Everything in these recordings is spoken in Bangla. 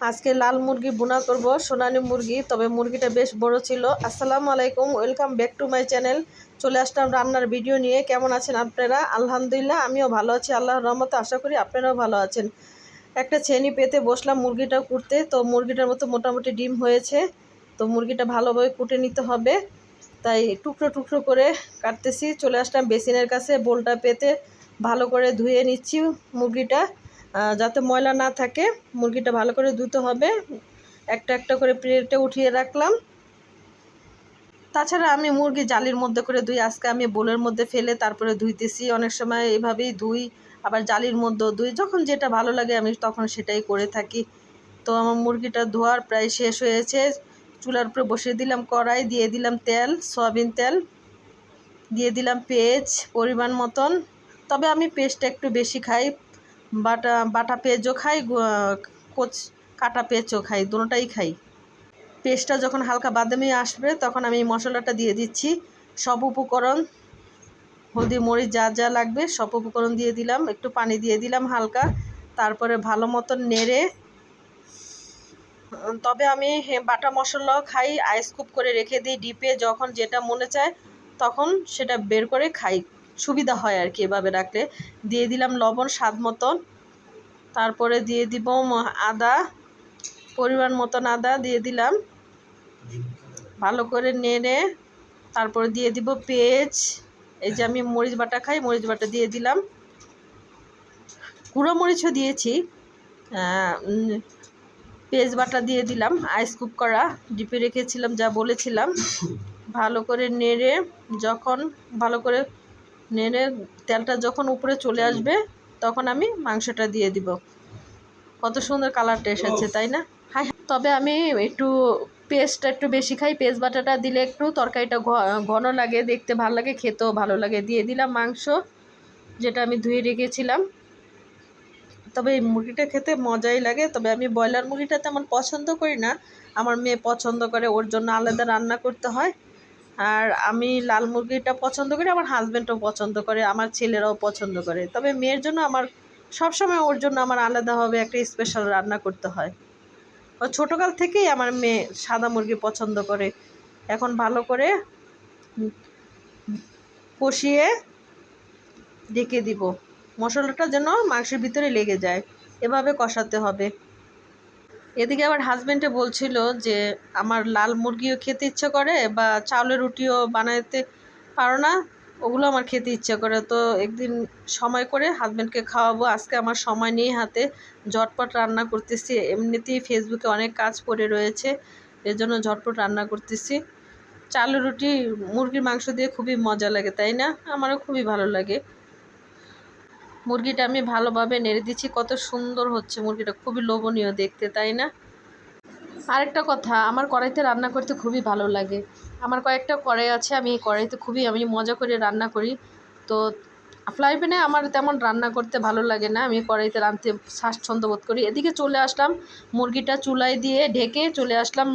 আজকে লাল মুরগি ভুনা করব, সোনালী মুরগি। তবে মুরগিটা বেশ বড় ছিল। আসসালামু আলাইকুম, welcome back to my channel. চলে আসলাম রান্নার ভিডিও নিয়ে। কেমন আছেন আপনারা? আলহামদুলিল্লাহ আমিও ভালো আছি, আল্লাহর রহমতে। আশা করি আপনারাও ভালো আছেন। একটা ছেনি পেতে বসলাম মুরগিটা কুটতে। তো মুরগিটার মতো মোটামুটি ডিম হয়েছে। তো মুরগিটা ভালোভাবে কুটে নিতে হবে, তাই টুকরো টুকরো করে কাটতেছি। চলে আসলাম বেসিনের কাছে, বোলটা পেতে ভালো করে ধুয়ে নিচ্ছি মুরগিটা, যাতে ময়লা না থাকে। মুরগিটা ভালো করে ধুতে হবে। একটা একটা করে প্লেটে উঠিয়ে রাখলাম। তাছাড়া আমি মুরগি জালির মধ্যে করে ধুই, আজকে আমি বোলের মধ্যে ফেলে তারপরে ধুইতেছি। অনেক সময় এভাবেই ধুই, আবার জালির মধ্যেও ধুই। যখন যেটা ভালো লাগে আমি তখন সেটাই করে থাকি। তো আমার মুরগিটা ধোয়ার প্রায় শেষ হয়েছে। চুলার উপরে বসিয়ে দিলাম কড়াই, দিয়ে দিলাম তেল, সয়াবিন তেল, দিয়ে দিলাম পেঁয়াজ পরিমাণ মতন। তবে আমি পেঁয়াজটা একটু বেশি খাই, বাটা পেঁয়াজও খাই, কাটা পেঁয়াজও খাই, দুটোটাই খাই। পেঁয়াজটা যখন হালকা বাদামি আসবে তখন আমি মশলাটা দিয়ে দিচ্ছি। সব উপকরণ, হলদি মরিচ যা যা লাগবে সব উপকরণ দিয়ে দিলাম। একটু পানি দিয়ে দিলাম হালকা, তারপরে ভালো মতন নেড়ে। তবে আমি বাটা মশলাও খাই, আইস কুপ করে রেখে দিই ডিপে। যখন যেটা মনে চায় তখন সেটা বের করে খাই, সুবিধা হয় আর কি এভাবে রাখলে। দিয়ে দিলাম লবণ স্বাদ মতন, তারপরে দিয়ে দিব আদা, পরিমাণ মতন আদা দিয়ে দিলাম। ভালো করে নেড়ে তারপরে দিয়ে দিব পেঁয়াজ। এই যে আমি মরিচ বাটা খাই, মরিচ বাটা দিয়ে দিলাম। গুঁড়ো মরিচও দিয়েছি। পেঁয়াজ বাটা দিয়ে দিলাম, আইস কুপ করা ডিপে রেখেছিলাম যা বলেছিলাম। ভালো করে নেড়ে, যখন ভালো করে নেড়ে তেলটা যখন উপরে চলে আসবে তখন আমি মাংসটা দিয়ে দিব। কত সুন্দর কালারটা এসেছে, তাই না? হ্যাঁ, তবে আমি একটু পেস্টটা একটু বেশি খাই। পেস্ট বাটাটা দিলে একটু তরকারিটা ঘন লাগে, দেখতে ভালো লাগে, খেতেও ভালো লাগে। দিয়ে দিলাম মাংস যেটা আমি ধুয়ে রেখেছিলাম। তবে এই মুরগিটা খেতে মজাই লাগে। তবে আমি ব্রয়লার মুরগিটা তেমন পছন্দ করি না, আমার মেয়ে পছন্দ করে, ওর জন্য আলাদা রান্না করতে হয়। আর আমি লাল মুরগিটা পছন্দ করি, আমার হাজব্যান্ডও পছন্দ করে, আমার ছেলেরাও পছন্দ করে। তবে মেয়ের জন্য আমার সবসময়, ওর জন্য আমার আলাদাভাবে একটা স্পেশাল রান্না করতে হয়। ও ছোটোকাল থেকেই আমার মেয়ে সাদা মুরগি পছন্দ করে। এখন ভালো করে কষিয়ে ঢেকে দিব, মশলাটা যেন মাংসের ভিতরে লেগে যায়, এভাবে কষাতে হবে। এদিকে আবার হাজব্যান্ডে বলছিল যে আমার লাল মুরগিও খেতে ইচ্ছা করে, বা চাউলের রুটিও বানাতে পারো না, ওগুলো আমার খেতে ইচ্ছা করে। তো একদিন সময় করে হাজব্যান্ডকে খাওয়াবো। আজকে আমার সময় নেই হাতে, ঝটপট রান্না করতেছি। এমনিতেই ফেসবুকে অনেক কাজ পড়ে রয়েছে, এর জন্য ঝটপট রান্না করতেছি। চাউলের রুটি মুরগির মাংস দিয়ে খুবই মজা লাগে, তাই না? আমারও খুবই ভালো লাগে। মুরগিটা আমি ভালোভাবে নেড়ে দিচ্ছি। কত সুন্দর হচ্ছে মুরগিটা, খুবই লোভনীয় দেখতে, তাই না? আরেকটা কথা, আমার কড়াইতে রান্না করতে খুবই ভালো লাগে। আমার কয়েকটা কড়াই আছে, আমি এই কড়াইতে আমি মজা করে রান্না করি। তো ফ্রাই প্যানে আমার তেমন রান্না করতে ভালো লাগে না, আমি কড়াইতে রাঁধতে স্বাচ্ছন্দ্য বোধ করি। এদিকে চলে আসলাম, মুরগিটা চুলায় দিয়ে ঢেকে চলে আসলাম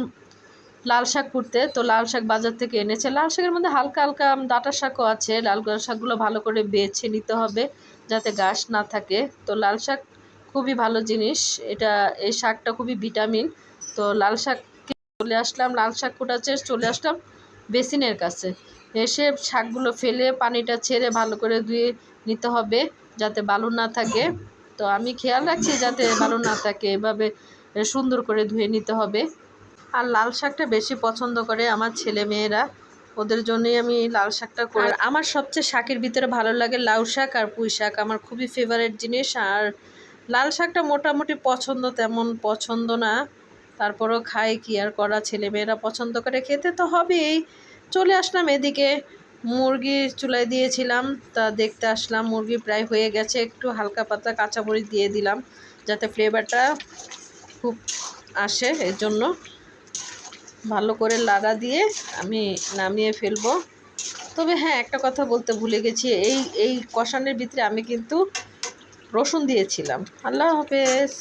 লাল শাক কুটতে। তো লাল শাক বাজার থেকে এনেছে। লাল শাকের মধ্যে হালকা হালকা ডাঁটা শাকও আছে। লাল শাকগুলো ভালো করে বেছে নিতে হবে যাতে ঘাস না থাকে। তো লাল শাক খুবই ভালো জিনিস, এই শাকটা খুবই ভিটামিন। তো লাল শাক চলে আসলাম, লাল শাক কুটাচ্ছে, চলে আসলাম বেসিনের কাছে। এসে শাকগুলো ফেলে পানিটা ছেড়ে ভালো করে ধুয়ে নিতে হবে যাতে বালু না থাকে। তো আমি খেয়াল রাখছি যাতে বালু না থাকে, এভাবে সুন্দর করে ধুয়ে নিতে হবে। আর লাল শাকটা বেশি পছন্দ করে আমার ছেলে মেয়েরা, ওদের জন্যই আমি লাল শাকটা করি। আর আমার সবচেয়ে শাকের ভিতরে ভালো লাগে লাউ শাক আর পুঁই শাক, আমার খুবই ফেভারিট জিনিস। আর লাল শাকটা মোটামুটি পছন্দ, তেমন পছন্দ না, তারপরও খাই, কি আর করা, ছেলেমেয়েরা পছন্দ করে, খেতে তো হবেই। চলে আসলাম এদিকে, মুরগি চুলায় দিয়েছিলাম, তা দেখতে আসলাম মুরগি প্রায় হয়ে গেছে। একটু হালকা পাতলা কাঁচামরিচ দিয়ে দিলাম যাতে ফ্লেভারটা খুব আসে, এর জন্য ভালো করে লাগা দিয়ে আমি নামিয়ে ফেলবো। তবে হ্যাঁ, একটা কথা বলতে ভুলে গেছি, এই কষানোর ভিতরে আমি কিন্তু রসুন দিয়েছিলাম। আল্লাহ হাফেজ।